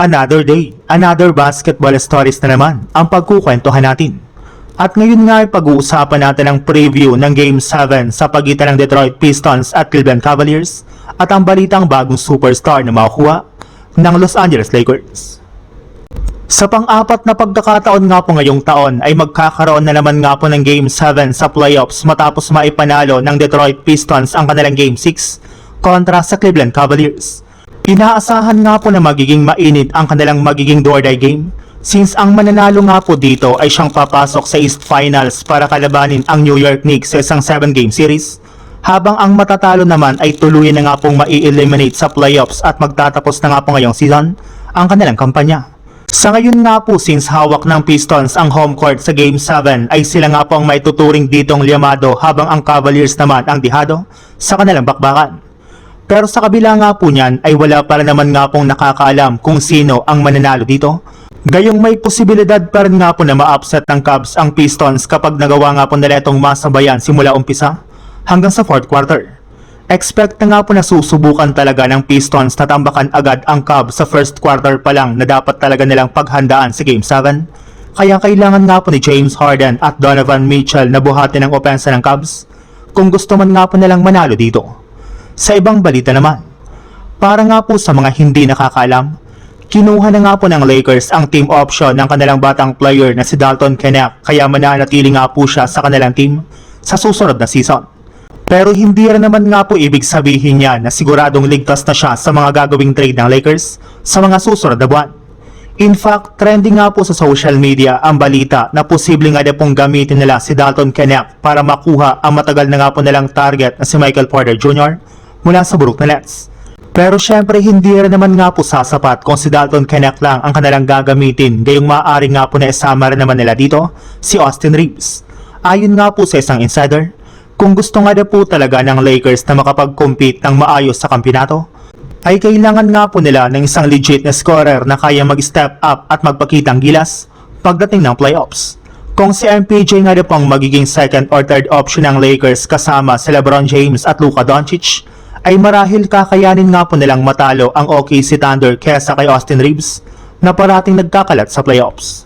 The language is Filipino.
Another day, another basketball stories na naman ang pagkukwentuhan natin. At ngayon nga ay pag-uusapan natin ang preview ng Game 7 sa pagitan ng Detroit Pistons at Cleveland Cavaliers at ang balitang bagong superstar na makukuha ng Los Angeles Lakers. Sa pang-apat na pagkakataon nga po ngayong taon ay magkakaroon na naman nga po ng Game 7 sa playoffs matapos maipanalo ng Detroit Pistons ang kanilang Game 6 kontra sa Cleveland Cavaliers. Inaasahan nga po na magiging mainit ang kanilang magiging do-or-die game since ang mananalo nga po dito ay siyang papasok sa East Finals para kalabanin ang New York Knicks sa isang 7-game series, habang ang matatalo naman ay tuluyan na nga pong mai-eliminate sa playoffs at magtatapos na nga po ngayong season ang kanilang kampanya. Sa ngayon nga po, since hawak ng Pistons ang home court sa Game 7 ay sila nga po ang maituturing ditong liyamado habang ang Cavaliers naman ang dihado sa kanilang bakbakan. Pero sa kabila nga po niyan ay wala para naman nga pong nakakaalam kung sino ang mananalo dito. Gayong may posibilidad pa rin nga po na ma-upset ng Cavs ang Pistons kapag nagawa nga po nila itong masabayan simula umpisa hanggang sa 4th quarter. Expect na nga po na susubukan talaga ng Pistons na tambakan agad ang Cavs sa 1st quarter pa lang na dapat talaga nilang paghandaan sa Game 7. Kaya kailangan nga po ni James Harden at Donovan Mitchell na buhatin ang opensa ng Cavs kung gusto man nga po nilang manalo dito. Sa ibang balita naman, para nga po sa mga hindi nakakaalam, kinuha na nga po ng Lakers ang team option ng kanilang batang player na si Dalton Knecht kaya mananatili nga po siya sa kanilang team sa susunod na season. Pero hindi rin naman nga po ibig sabihin niya na siguradong ligtas na siya sa mga gagawing trade ng Lakers sa mga susunod na buwan. In fact, trending nga po sa social media ang balita na posibleng nga na pong gamitin nila si Dalton Knecht para makuha ang matagal na nga po nilang target na si Michael Porter Jr. mula sa Brooklyn Nets. Pero syempre hindi rin naman nga po sasapat kung si Dalton Knecht lang ang kanilang gagamitin, gayong maaari nga po na isama rin naman nila dito si Austin Reeves. Ayon nga po sa isang insider, kung gusto nga na po talaga ng Lakers na makapag-compete ng maayos sa kampyonato, ay kailangan nga po nila ng isang legit na scorer na kaya mag-step up at magpakitang gilas pagdating ng playoffs. Kung si MPJ nga na pong magiging second or third option ng Lakers kasama si LeBron James at Luka Doncic, ay marahil kakayanin nga po nilang matalo ang OKC Thunder kesa kay Austin Reeves na parating nagkakalat sa playoffs.